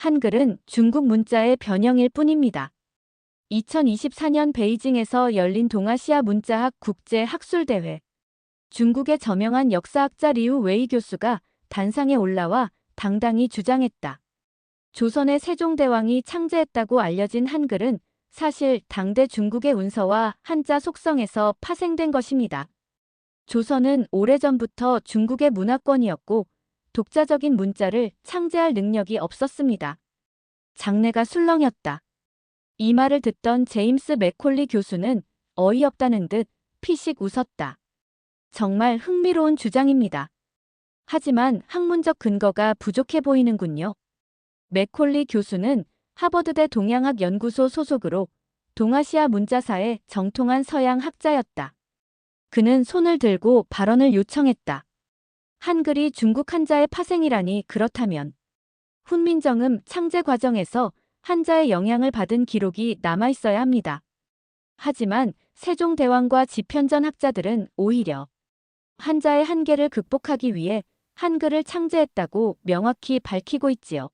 한글은 중국 문자의 변형일 뿐입니다. 2024년 베이징에서 열린 동아시아 문자학 국제학술대회. 중국의 저명한 역사학자 리우 웨이 교수가 단상에 올라와 당당히 주장했다. 조선의 세종대왕이 창제했다고 알려진 한글은 사실 당대 중국의 운서와 한자 속성에서 파생된 것입니다. 조선은 오래전부터 중국의 문화권이었고 독자적인 문자를 창제할 능력이 없었습니다. 장래가 술렁였다. 이 말을 듣던 제임스 맥콜리 교수는 어이없다는 듯 피식 웃었다. 정말 흥미로운 주장입니다. 하지만 학문적 근거가 부족해 보이는군요. 맥콜리 교수는 하버드대 동양학연구소 소속으로 동아시아 문자사의 정통한 서양 학자였다. 그는 손을 들고 발언을 요청했다. 한글이 중국 한자의 파생이라니 그렇다면 훈민정음 창제 과정에서 한자의 영향을 받은 기록이 남아있어야 합니다. 하지만 세종대왕과 집현전 학자들은 오히려 한자의 한계를 극복하기 위해 한글을 창제했다고 명확히 밝히고 있지요.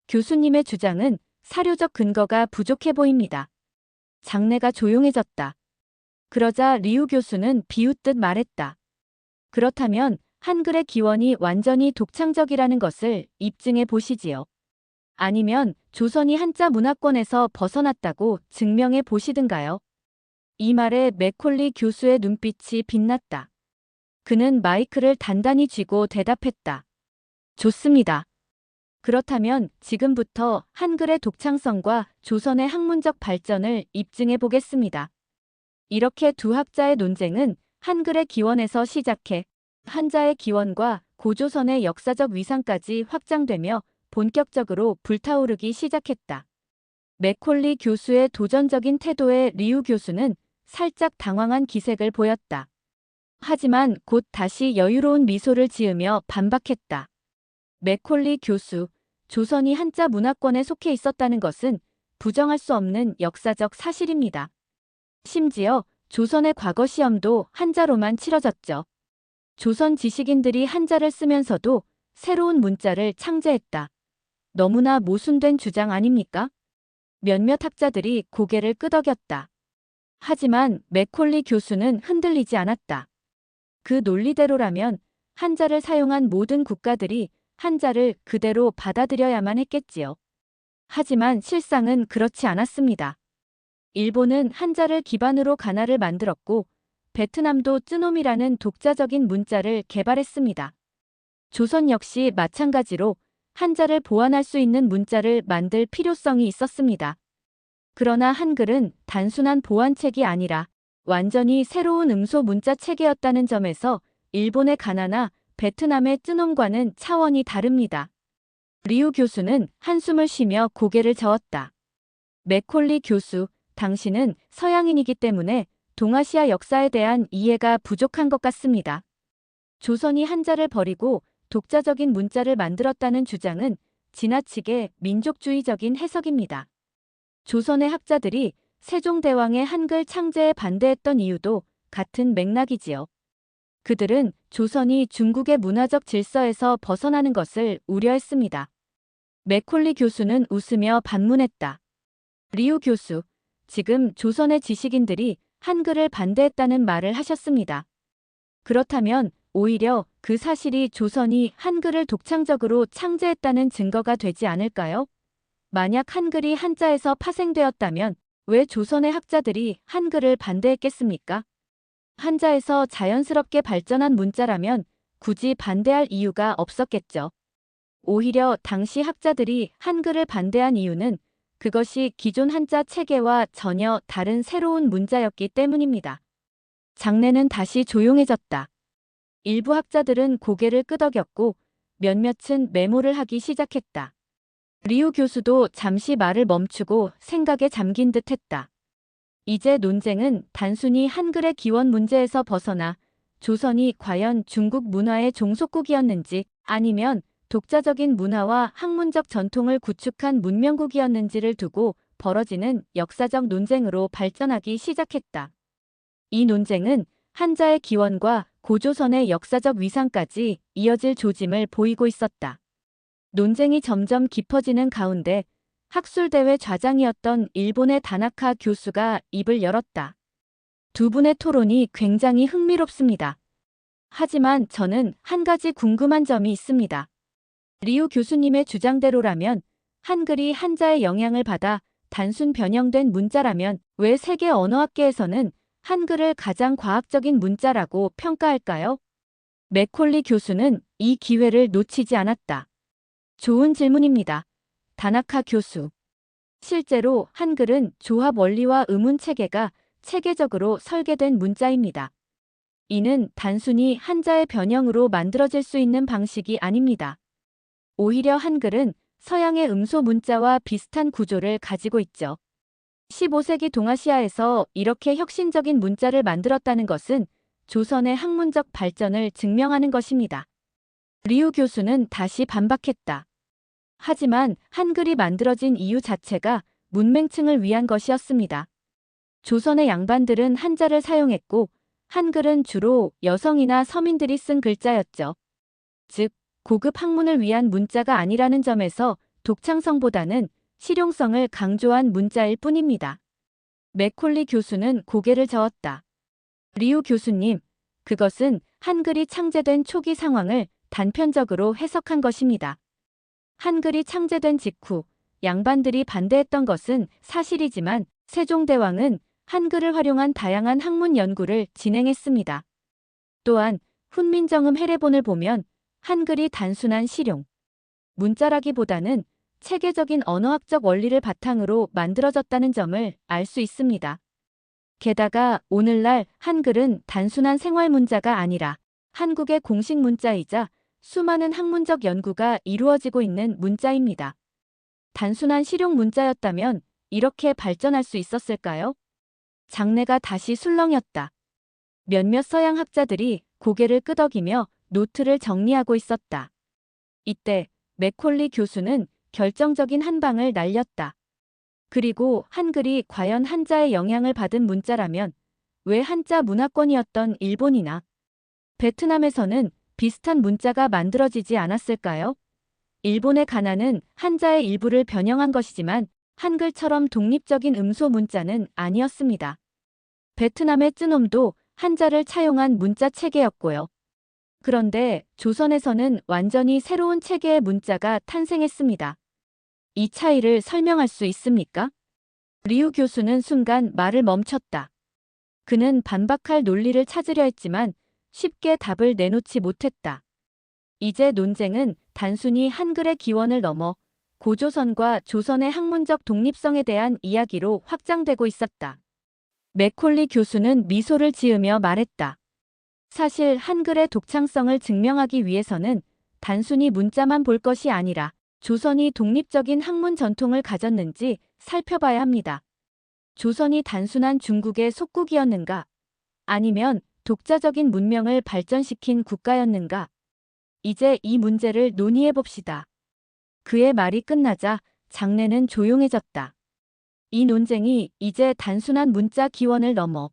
교수님의 주장은 사료적 근거가 부족해 보입니다. 장내가 조용해졌다. 그러자 리우 교수는 비웃듯 말했다. 그렇다면 한글의 기원이 완전히 독창적이라는 것을 입증해 보시지요. 아니면 조선이 한자 문화권에서 벗어났다고 증명해 보시든가요. 이 말에 맥콜리 교수의 눈빛이 빛났다. 그는 마이크를 단단히 쥐고 대답했다. 좋습니다. 그렇다면 지금부터 한글의 독창성과 조선의 학문적 발전을 입증해 보겠습니다. 이렇게 두 학자의 논쟁은 한글의 기원에서 시작해 한자의 기원과 고조선의 역사적 위상까지 확장되며 본격적으로 불타오르기 시작했다. 맥콜리 교수의 도전적인 태도에 리우 교수는 살짝 당황한 기색을 보였다. 하지만 곧 다시 여유로운 미소를 지으며 반박했다. 맥콜리 교수, 조선이 한자 문화권에 속해 있었다는 것은 부정할 수 없는 역사적 사실입니다. 심지어 조선의 과거 시험도 한자로만 치러졌죠. 조선 지식인들이 한자를 쓰면서도 새로운 문자를 창제했다. 너무나 모순된 주장 아닙니까? 몇몇 학자들이 고개를 끄덕였다. 하지만 맥콜리 교수는 흔들리지 않았다. 그 논리대로라면 한자를 사용한 모든 국가들이 한자를 그대로 받아들여야만 했겠지요. 하지만 실상은 그렇지 않았습니다. 일본은 한자를 기반으로 가나를 만들었고 베트남도 쯔놈이라는 독자적인 문자를 개발했습니다. 조선 역시 마찬가지로 한자를 보완할 수 있는 문자를 만들 필요성이 있었습니다. 그러나 한글은 단순한 보완책이 아니라 완전히 새로운 음소 문자 체계였다는 점에서 일본의 가나나 베트남의 쯔놈과는 차원이 다릅니다. 리우 교수는 한숨을 쉬며 고개를 저었다. 맥콜리 교수, 당신은 서양인이기 때문에 동아시아 역사에 대한 이해가 부족한 것 같습니다. 조선이 한자를 버리고 독자적인 문자를 만들었다는 주장은 지나치게 민족주의적인 해석입니다. 조선의 학자들이 세종대왕의 한글 창제에 반대했던 이유도 같은 맥락이지요. 그들은 조선이 중국의 문화적 질서에서 벗어나는 것을 우려했습니다. 맥콜리 교수는 웃으며 반문했다. 리우 교수, 지금 조선의 지식인들이 한글을 반대했다는 말을 하셨습니다. 그렇다면 오히려 그 사실이 조선이 한글을 독창적으로 창제했다는 증거가 되지 않을까요? 만약 한글이 한자에서 파생되었다면 왜 조선의 학자들이 한글을 반대했겠습니까? 한자에서 자연스럽게 발전한 문자라면 굳이 반대할 이유가 없었겠죠. 오히려 당시 학자들이 한글을 반대한 이유는 그것이 기존 한자 체계와 전혀 다른 새로운 문자였기 때문입니다. 장내는 다시 조용해졌다. 일부 학자들은 고개를 끄덕였고 몇몇은 메모를 하기 시작했다. 리우 교수도 잠시 말을 멈추고 생각에 잠긴 듯 했다. 이제 논쟁은 단순히 한글의 기원 문제에서 벗어나 조선이 과연 중국 문화의 종속국이었는지 아니면 독자적인 문화와 학문적 전통을 구축한 문명국이었는지를 두고 벌어지는 역사적 논쟁으로 발전하기 시작했다. 이 논쟁은 한자의 기원과 고조선의 역사적 위상까지 이어질 조짐을 보이고 있었다. 논쟁이 점점 깊어지는 가운데 학술대회 좌장이었던 일본의 다나카 교수가 입을 열었다. 두 분의 토론이 굉장히 흥미롭습니다. 하지만 저는 한 가지 궁금한 점이 있습니다. 리우 교수님의 주장대로라면 한글이 한자의 영향을 받아 단순 변형된 문자라면 왜 세계 언어학계에서는 한글을 가장 과학적인 문자라고 평가할까요? 맥콜리 교수는 이 기회를 놓치지 않았다. 좋은 질문입니다. 다나카 교수. 실제로 한글은 조합 원리와 의문 체계가 체계적으로 설계된 문자입니다. 이는 단순히 한자의 변형으로 만들어질 수 있는 방식이 아닙니다. 오히려 한글은 서양의 음소 문자와 비슷한 구조를 가지고 있죠. 15세기 동아시아에서 이렇게 혁신적인 문자를 만들었다는 것은 조선의 학문적 발전을 증명하는 것입니다. 리우 교수는 다시 반박했다. 하지만 한글이 만들어진 이유 자체가 문맹층을 위한 것이었습니다. 조선의 양반들은 한자를 사용했고 한글은 주로 여성이나 서민들이 쓴 글자였죠. 즉, 고급 학문을 위한 문자가 아니라는 점에서 독창성보다는 실용성을 강조한 문자일 뿐입니다. 맥콜리 교수는 고개를 저었다. 리우 교수님, 그것은 한글이 창제된 초기 상황을 단편적으로 해석한 것입니다. 한글이 창제된 직후 양반들이 반대했던 것은 사실이지만 세종대왕은 한글을 활용한 다양한 학문 연구를 진행했습니다. 또한 훈민정음 해례본을 보면 한글이 단순한 실용, 문자라기보다는 체계적인 언어학적 원리를 바탕으로 만들어졌다는 점을 알 수 있습니다. 게다가 오늘날 한글은 단순한 생활 문자가 아니라 한국의 공식 문자이자 수많은 학문적 연구가 이루어지고 있는 문자입니다. 단순한 실용 문자였다면 이렇게 발전할 수 있었을까요? 장내가 다시 술렁였다. 몇몇 서양 학자들이 고개를 끄덕이며 노트를 정리하고 있었다. 이때 맥콜리 교수는 결정적인 한 방을 날렸다. 그리고 한글이 과연 한자의 영향을 받은 문자라면 왜 한자 문화권이었던 일본이나 베트남에서는 비슷한 문자가 만들어지지 않았을까요? 일본의 가나는 한자의 일부를 변형한 것이지만 한글처럼 독립적인 음소 문자는 아니었습니다. 베트남의 쯔놈도 한자를 차용한 문자 체계였고요. 그런데 조선에서는 완전히 새로운 체계의 문자가 탄생했습니다. 이 차이를 설명할 수 있습니까? 리우 교수는 순간 말을 멈췄다. 그는 반박할 논리를 찾으려 했지만 쉽게 답을 내놓지 못했다. 이제 논쟁은 단순히 한글의 기원을 넘어 고조선과 조선의 학문적 독립성에 대한 이야기로 확장되고 있었다. 맥콜리 교수는 미소를 지으며 말했다. 사실 한글의 독창성을 증명하기 위해서는 단순히 문자만 볼 것이 아니라 조선이 독립적인 학문 전통을 가졌는지 살펴봐야 합니다. 조선이 단순한 중국의 속국이었는가? 아니면 독자적인 문명을 발전시킨 국가였는가? 이제 이 문제를 논의해 봅시다. 그의 말이 끝나자 장내는 조용해졌다. 이 논쟁이 이제 단순한 문자 기원을 넘어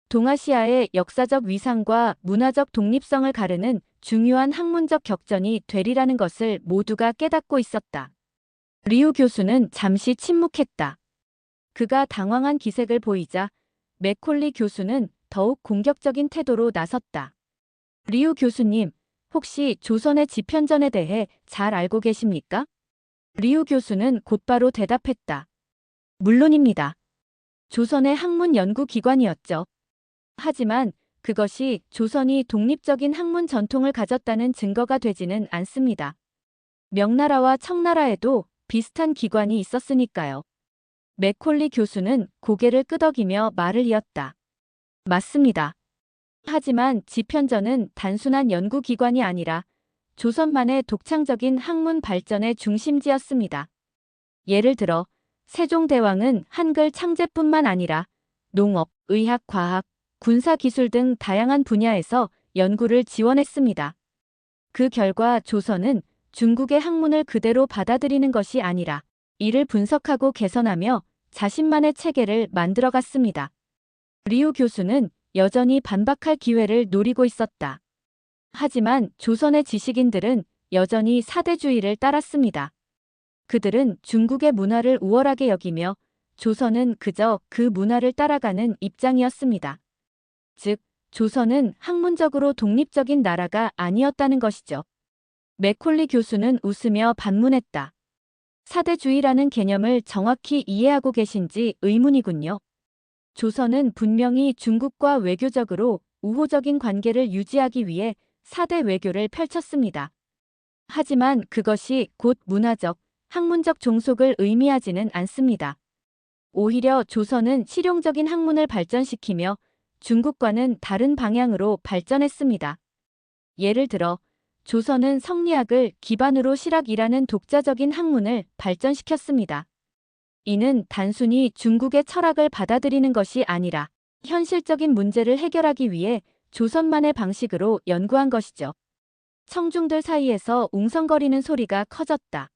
동아시아의 역사적 위상과 문화적 독립성을 가르는 중요한 학문적 격전이 되리라는 것을 모두가 깨닫고 있었다. 리우 교수는 잠시 침묵했다. 그가 당황한 기색을 보이자 맥콜리 교수는 더욱 공격적인 태도로 나섰다. 리우 교수님, 혹시 조선의 지편전에 대해 잘 알고 계십니까? 리우 교수는 곧바로 대답했다. 물론입니다. 조선의 학문 연구 기관이었죠. 하지만 그것이 조선이 독립적인 학문 전통을 가졌다는 증거가 되지는 않습니다. 명나라와 청나라에도 비슷한 기관이 있었으니까요. 맥콜리 교수는 고개를 끄덕이며 말을 이었다. 맞습니다. 하지만 지편전은 단순한 연구기관이 아니라 조선만의 독창적인 학문 발전의 중심지였습니다. 예를 들어 세종대왕은 한글 창제뿐만 아니라 농업, 의학, 과학, 군사기술 등 다양한 분야에서 연구를 지원했습니다. 그 결과 조선은 중국의 학문을 그대로 받아들이는 것이 아니라 이를 분석하고 개선하며 자신만의 체계를 만들어갔습니다. 리우 교수는 여전히 반박할 기회를 노리고 있었다. 하지만 조선의 지식인들은 여전히 사대주의를 따랐습니다. 그들은 중국의 문화를 우월하게 여기며 조선은 그저 그 문화를 따라가는 입장이었습니다. 즉, 조선은 학문적으로 독립적인 나라가 아니었다는 것이죠. 맥콜리 교수는 웃으며 반문했다. 사대주의라는 개념을 정확히 이해하고 계신지 의문이군요. 조선은 분명히 중국과 외교적으로 우호적인 관계를 유지하기 위해 사대 외교를 펼쳤습니다. 하지만 그것이 곧 문화적, 학문적 종속을 의미하지는 않습니다. 오히려 조선은 실용적인 학문을 발전시키며 중국과는 다른 방향으로 발전했습니다. 예를 들어 조선은 성리학을 기반으로 실학이라는 독자적인 학문을 발전시켰습니다. 이는 단순히 중국의 철학을 받아들이는 것이 아니라 현실적인 문제를 해결하기 위해 조선만의 방식으로 연구한 것이죠. 청중들 사이에서 웅성거리는 소리가 커졌다.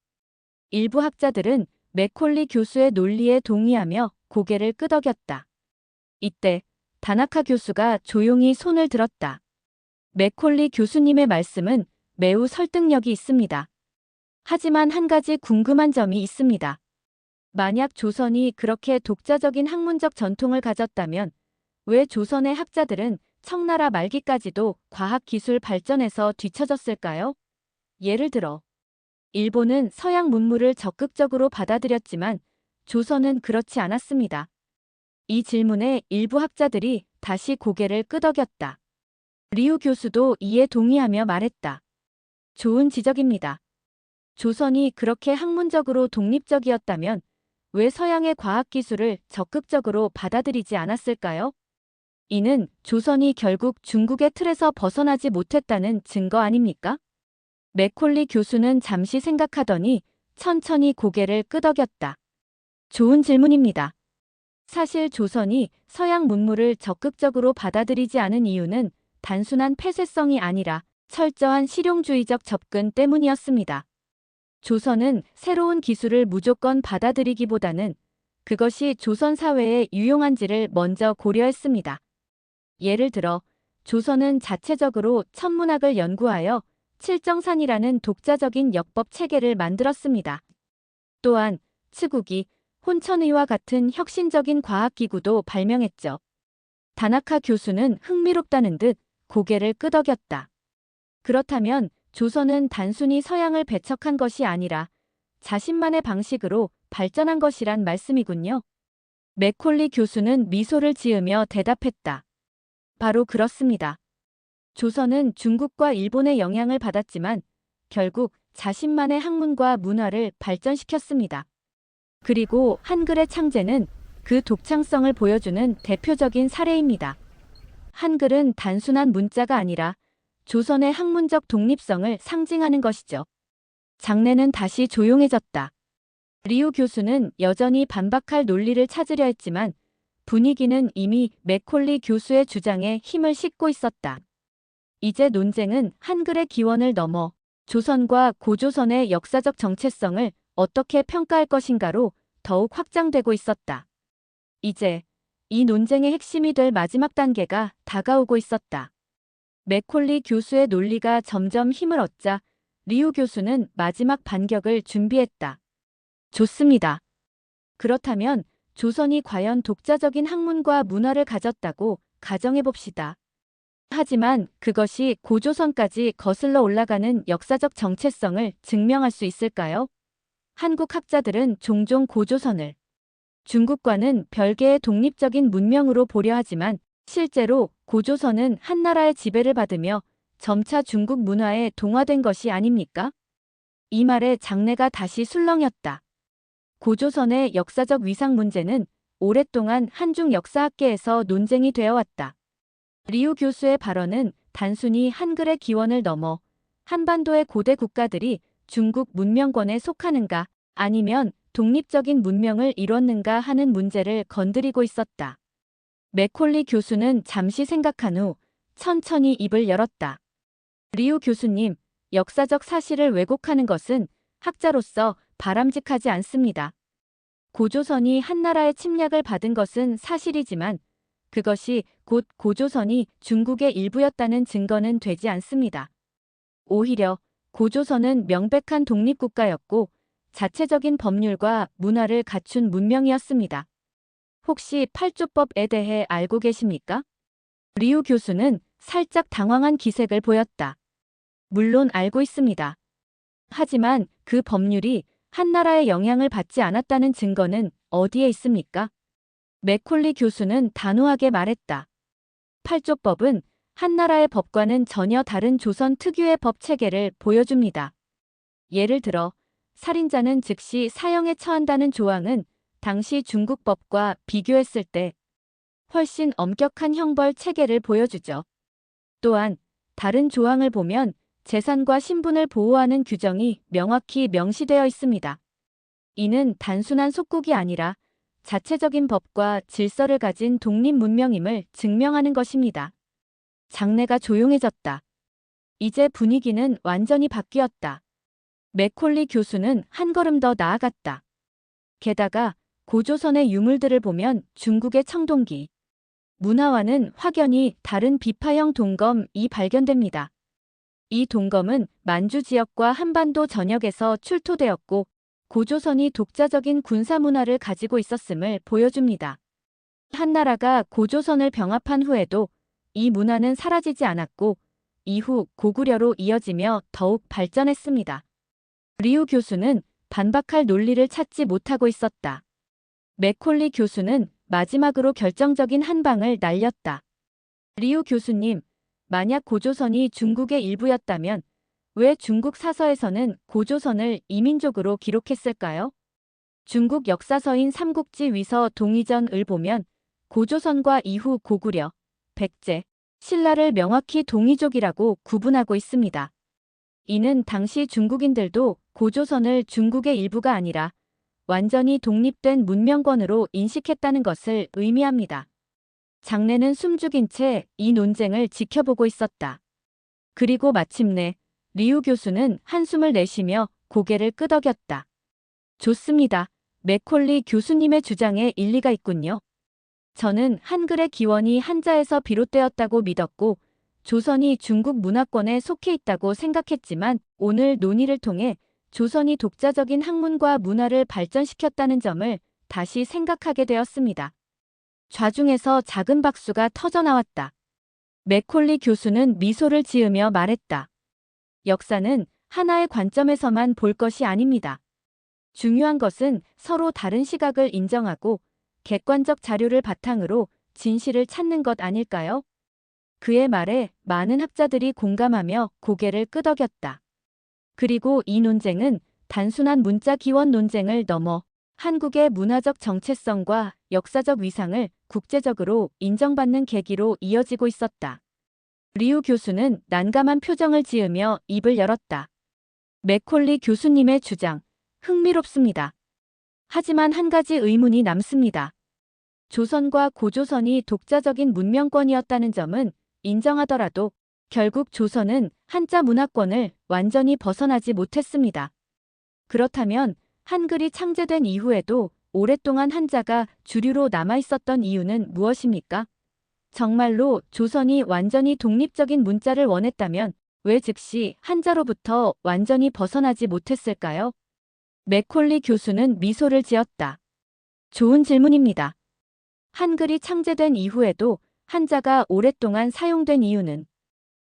일부 학자들은 맥콜리 교수의 논리에 동의하며 고개를 끄덕였다. 이때 다나카 교수가 조용히 손을 들었다. 맥콜리 교수님의 말씀은 매우 설득력이 있습니다. 하지만 한 가지 궁금한 점이 있습니다. 만약 조선이 그렇게 독자적인 학문적 전통을 가졌다면 왜 조선의 학자들은 청나라 말기까지도 과학기술 발전에서 뒤처졌을까요? 예를 들어 일본은 서양 문물을 적극적으로 받아들였지만 조선은 그렇지 않았습니다. 이 질문에 일부 학자들이 다시 고개를 끄덕였다. 리우 교수도 이에 동의하며 말했다. 좋은 지적입니다. 조선이 그렇게 학문적으로 독립적이었다면 왜 서양의 과학기술을 적극적으로 받아들이지 않았을까요? 이는 조선이 결국 중국의 틀에서 벗어나지 못했다는 증거 아닙니까? 맥콜리 교수는 잠시 생각하더니 천천히 고개를 끄덕였다. 좋은 질문입니다. 사실 조선이 서양 문물을 적극적으로 받아들이지 않은 이유는 단순한 폐쇄성이 아니라 철저한 실용주의적 접근 때문이었습니다. 조선은 새로운 기술을 무조건 받아들이기보다는 그것이 조선 사회에 유용한지를 먼저 고려했습니다. 예를 들어 조선은 자체적으로 천문학을 연구하여 칠정산이라는 독자적인 역법 체계를 만들었습니다. 또한 치국이, 혼천의와 같은 혁신적인 과학기구도 발명했죠. 다나카 교수는 흥미롭다는 듯 고개를 끄덕였다. 그렇다면 조선은 단순히 서양을 배척한 것이 아니라 자신만의 방식으로 발전한 것이란 말씀이군요. 맥콜리 교수는 미소를 지으며 대답했다. 바로 그렇습니다. 조선은 중국과 일본의 영향을 받았지만 결국 자신만의 학문과 문화를 발전시켰습니다. 그리고 한글의 창제는 그 독창성을 보여주는 대표적인 사례입니다. 한글은 단순한 문자가 아니라 조선의 학문적 독립성을 상징하는 것이죠. 장내는 다시 조용해졌다. 리우 교수는 여전히 반박할 논리를 찾으려 했지만 분위기는 이미 맥콜리 교수의 주장에 힘을 싣고 있었다. 이제 논쟁은 한글의 기원을 넘어 조선과 고조선의 역사적 정체성을 어떻게 평가할 것인가로 더욱 확장되고 있었다. 이제 이 논쟁의 핵심이 될 마지막 단계가 다가오고 있었다. 맥콜리 교수의 논리가 점점 힘을 얻자 리우 교수는 마지막 반격을 준비했다. 좋습니다. 그렇다면 조선이 과연 독자적인 학문과 문화를 가졌다고 가정해봅시다. 하지만 그것이 고조선까지 거슬러 올라가는 역사적 정체성을 증명할 수 있을까요? 한국 학자들은 종종 고조선을 중국과는 별개의 독립적인 문명으로 보려 하지만 실제로 고조선은 한나라의 지배를 받으며 점차 중국 문화에 동화된 것이 아닙니까? 이 말에 장내가 다시 술렁였다. 고조선의 역사적 위상 문제는 오랫동안 한중 역사학계에서 논쟁이 되어 왔다. 리우 교수의 발언은 단순히 한글의 기원을 넘어 한반도의 고대 국가들이 중국 문명권에 속하는가 아니면 독립적인 문명을 이뤘는가 하는 문제를 건드리고 있었다. 맥콜리 교수는 잠시 생각한 후 천천히 입을 열었다. 리우 교수님, 역사적 사실을 왜곡하는 것은 학자로서 바람직하지 않습니다. 고조선이 한나라의 침략을 받은 것은 사실이지만 그것이 곧 고조선이 중국의 일부였다는 증거는 되지 않습니다. 오히려 고조선은 명백한 독립국가였고 자체적인 법률과 문화를 갖춘 문명이었습니다. 혹시 팔조법에 대해 알고 계십니까? 리우 교수는 살짝 당황한 기색을 보였다. 물론 알고 있습니다. 하지만 그 법률이 한나라의 영향을 받지 않았다는 증거는 어디에 있습니까? 맥콜리 교수는 단호하게 말했다. 팔조법은 한나라의 법과는 전혀 다른 조선 특유의 법 체계를 보여줍니다. 예를 들어 살인자는 즉시 사형에 처한다는 조항은 당시 중국법과 비교했을 때 훨씬 엄격한 형벌 체계를 보여주죠. 또한 다른 조항을 보면 재산과 신분을 보호하는 규정이 명확히 명시되어 있습니다. 이는 단순한 속국이 아니라 자체적인 법과 질서를 가진 독립 문명임을 증명하는 것입니다. 장내가 조용해졌다. 이제 분위기는 완전히 바뀌었다. 맥콜리 교수는 한 걸음 더 나아갔다. 게다가 고조선의 유물들을 보면 중국의 청동기, 문화와는 확연히 다른 비파형 동검이 발견됩니다. 이 동검은 만주 지역과 한반도 전역에서 출토되었고 고조선이 독자적인 군사 문화를 가지고 있었음을 보여줍니다. 한나라가 고조선을 병합한 후에도 이 문화는 사라지지 않았고 이후 고구려로 이어지며 더욱 발전했습니다. 리우 교수는 반박할 논리를 찾지 못하고 있었다. 맥콜리 교수는 마지막으로 결정적인 한 방을 날렸다. 리우 교수님, 만약 고조선이 중국의 일부였다면 왜 중국 사서에서는 고조선을 이민족으로 기록했을까요? 중국 역사서인 삼국지 위서 동의전을 보면 고조선과 이후 고구려, 백제, 신라를 명확히 동이족이라고 구분하고 있습니다. 이는 당시 중국인들도 고조선을 중국의 일부가 아니라 완전히 독립된 문명권으로 인식했다는 것을 의미합니다. 장내는 숨죽인 채 이 논쟁을 지켜보고 있었다. 그리고 마침내 리우 교수는 한숨을 내쉬며 고개를 끄덕였다. 좋습니다. 맥콜리 교수님의 주장에 일리가 있군요. 저는 한글의 기원이 한자에서 비롯되었다고 믿었고 조선이 중국 문화권에 속해 있다고 생각했지만 오늘 논의를 통해 조선이 독자적인 학문과 문화를 발전시켰다는 점을 다시 생각하게 되었습니다. 좌중에서 작은 박수가 터져나왔다. 맥콜리 교수는 미소를 지으며 말했다. 역사는 하나의 관점에서만 볼 것이 아닙니다. 중요한 것은 서로 다른 시각을 인정하고 객관적 자료를 바탕으로 진실을 찾는 것 아닐까요? 그의 말에 많은 학자들이 공감하며 고개를 끄덕였다. 그리고 이 논쟁은 단순한 문자 기원 논쟁을 넘어 한국의 문화적 정체성과 역사적 위상을 국제적으로 인정받는 계기로 이어지고 있었다. 리우 교수는 난감한 표정을 지으며 입을 열었다. 맥콜리 교수님의 주장, 흥미롭습니다. 하지만 한 가지 의문이 남습니다. 조선과 고조선이 독자적인 문명권이었다는 점은 인정하더라도 결국 조선은 한자 문화권을 완전히 벗어나지 못했습니다. 그렇다면 한글이 창제된 이후에도 오랫동안 한자가 주류로 남아있었던 이유는 무엇입니까? 정말로 조선이 완전히 독립적인 문자를 원했다면 왜 즉시 한자로부터 완전히 벗어나지 못했을까요? 맥콜리 교수는 미소를 지었다. 좋은 질문입니다. 한글이 창제된 이후에도 한자가 오랫동안 사용된 이유는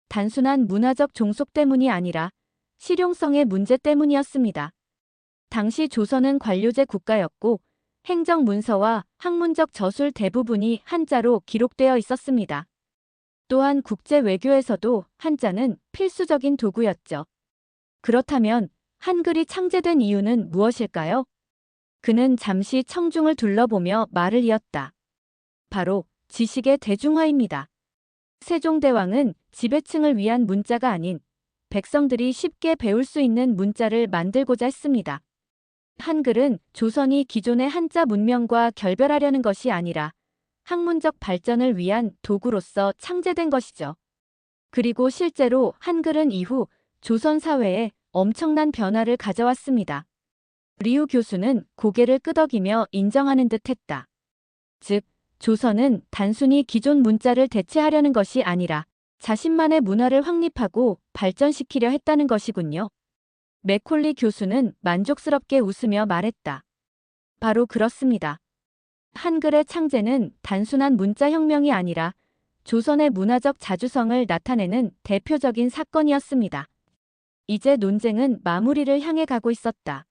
단순한 문화적 종속 때문이 아니라 실용성의 문제 때문이었습니다. 당시 조선은 관료제 국가였고 행정 문서와 학문적 저술 대부분이 한자로 기록되어 있었습니다. 또한 국제 외교에서도 한자는 필수적인 도구였죠. 그렇다면 한글이 창제된 이유는 무엇일까요? 그는 잠시 청중을 둘러보며 말을 이었다. 바로 지식의 대중화입니다. 세종대왕은 지배층을 위한 문자가 아닌 백성들이 쉽게 배울 수 있는 문자를 만들고자 했습니다. 한글은 조선이 기존의 한자 문명과 결별하려는 것이 아니라 학문적 발전을 위한 도구로서 창제된 것이죠. 그리고 실제로 한글은 이후 조선 사회에 엄청난 변화를 가져왔습니다. 리우 교수는 고개를 끄덕이며 인정하는 듯 했다. 즉, 조선은 단순히 기존 문자를 대체하려는 것이 아니라 자신만의 문화를 확립하고 발전시키려 했다는 것이군요. 맥콜리 교수는 만족스럽게 웃으며 말했다. 바로 그렇습니다. 한글의 창제는 단순한 문자 혁명이 아니라 조선의 문화적 자주성을 나타내는 대표적인 사건이었습니다. 이제 논쟁은 마무리를 향해 가고 있었다.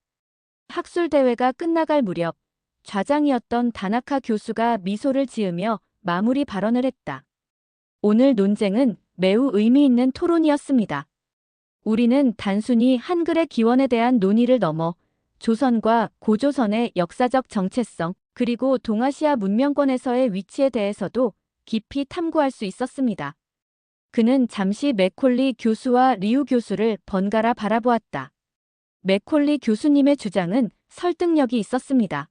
학술대회가 끝나갈 무렵 좌장이었던 다나카 교수가 미소를 지으며 마무리 발언을 했다. 오늘 논쟁은 매우 의미 있는 토론이었습니다. 우리는 단순히 한글의 기원에 대한 논의를 넘어 조선과 고조선의 역사적 정체성, 그리고 동아시아 문명권에서의 위치에 대해서도 깊이 탐구할 수 있었습니다. 그는 잠시 맥콜리 교수와 리우 교수를 번갈아 바라보았다. 맥콜리 교수님의 주장은 설득력이 있었습니다.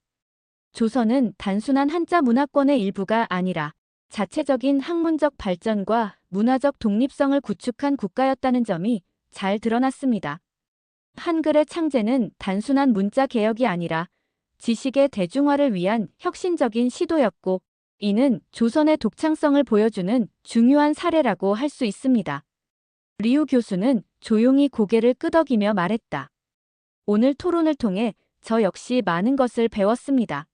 조선은 단순한 한자 문화권의 일부가 아니라 자체적인 학문적 발전과 문화적 독립성을 구축한 국가였다는 점이 잘 드러났습니다. 한글의 창제는 단순한 문자 개혁이 아니라 지식의 대중화를 위한 혁신적인 시도였고, 이는 조선의 독창성을 보여주는 중요한 사례라고 할 수 있습니다. 리우 교수는 조용히 고개를 끄덕이며 말했다. 오늘 토론을 통해 저 역시 많은 것을 배웠습니다.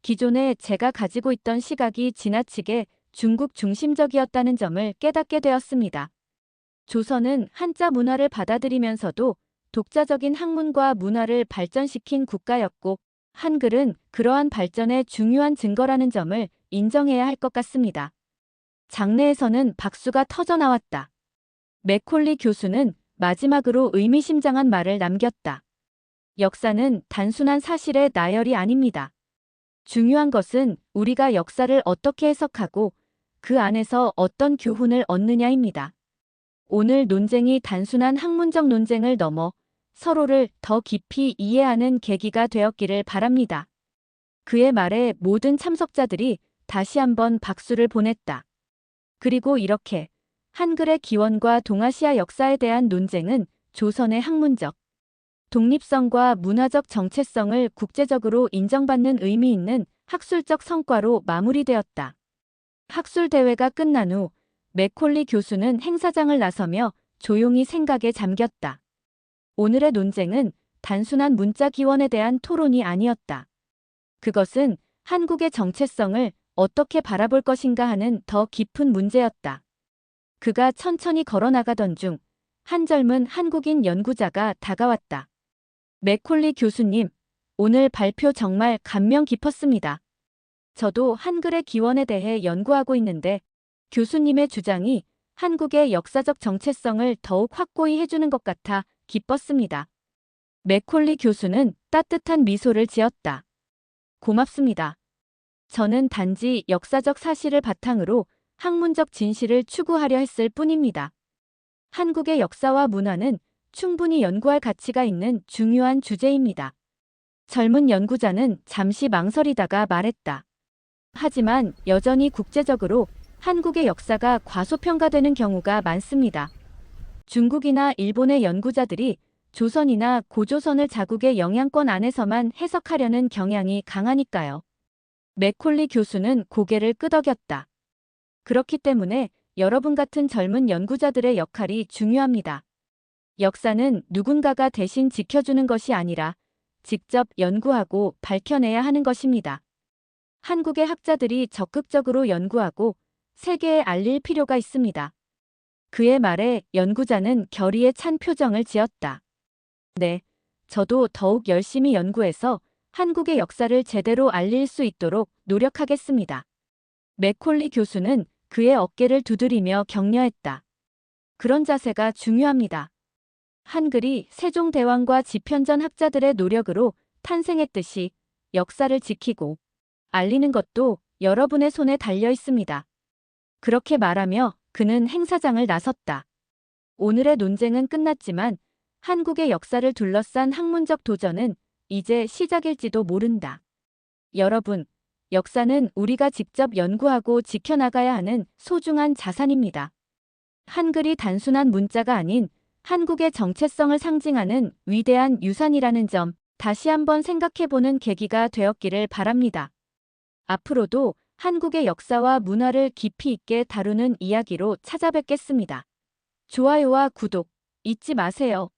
기존에 제가 가지고 있던 시각이 지나치게 중국 중심적이었다는 점을 깨닫게 되었습니다. 조선은 한자 문화를 받아들이면서도 독자적인 학문과 문화를 발전시킨 국가였고, 한글은 그러한 발전의 중요한 증거라는 점을 인정해야 할 것 같습니다. 장내에서는 박수가 터져나왔다. 맥콜리 교수는 마지막으로 의미심장한 말을 남겼다. 역사는 단순한 사실의 나열이 아닙니다. 중요한 것은 우리가 역사를 어떻게 해석하고 그 안에서 어떤 교훈을 얻느냐입니다. 오늘 논쟁이 단순한 학문적 논쟁을 넘어 서로를 더 깊이 이해하는 계기가 되었기를 바랍니다. 그의 말에 모든 참석자들이 다시 한번 박수를 보냈다. 그리고 이렇게 한글의 기원과 동아시아 역사에 대한 논쟁은 조선의 학문적 독립성과 문화적 정체성을 국제적으로 인정받는 의미 있는 학술적 성과로 마무리되었다. 학술대회가 끝난 후 맥콜리 교수는 행사장을 나서며 조용히 생각에 잠겼다. 오늘의 논쟁은 단순한 문자 기원에 대한 토론이 아니었다. 그것은 한국의 정체성을 어떻게 바라볼 것인가 하는 더 깊은 문제였다. 그가 천천히 걸어나가던 중 한 젊은 한국인 연구자가 다가왔다. 맥콜리 교수님, 오늘 발표 정말 감명 깊었습니다. 저도 한글의 기원에 대해 연구하고 있는데 교수님의 주장이 한국의 역사적 정체성을 더욱 확고히 해주는 것 같아 기뻤습니다. 맥콜리 교수는 따뜻한 미소를 지었다. 고맙습니다. 저는 단지 역사적 사실을 바탕으로 학문적 진실을 추구하려 했을 뿐입니다. 한국의 역사와 문화는 충분히 연구할 가치가 있는 중요한 주제입니다. 젊은 연구자는 잠시 망설이다가 말했다. 하지만 여전히 국제적으로 한국의 역사가 과소평가되는 경우가 많습니다. 중국이나 일본의 연구자들이 조선이나 고조선을 자국의 영향권 안에서만 해석하려는 경향이 강하니까요. 맥콜리 교수는 고개를 끄덕였다. 그렇기 때문에 여러분 같은 젊은 연구자들의 역할이 중요합니다. 역사는 누군가가 대신 지켜주는 것이 아니라 직접 연구하고 밝혀내야 하는 것입니다. 한국의 학자들이 적극적으로 연구하고 세계에 알릴 필요가 있습니다. 그의 말에 연구자는 결의에 찬 표정을 지었다. 네, 저도 더욱 열심히 연구해서 한국의 역사를 제대로 알릴 수 있도록 노력하겠습니다. 맥콜리 교수는 그의 어깨를 두드리며 격려했다. 그런 자세가 중요합니다. 한글이 세종대왕과 집현전 학자들의 노력으로 탄생했듯이 역사를 지키고 알리는 것도 여러분의 손에 달려 있습니다. 그렇게 말하며 그는 행사장을 나섰다. 오늘의 논쟁은 끝났지만 한국의 역사를 둘러싼 학문적 도전은 이제 시작일지도 모른다. 여러분, 역사는 우리가 직접 연구하고 지켜나가야 하는 소중한 자산입니다. 한글이 단순한 문자가 아닌 한국의 정체성을 상징하는 위대한 유산이라는 점 다시 한번 생각해보는 계기가 되었기를 바랍니다. 앞으로도 한국의 역사와 문화를 깊이 있게 다루는 이야기로 찾아뵙겠습니다. 좋아요와 구독 잊지 마세요.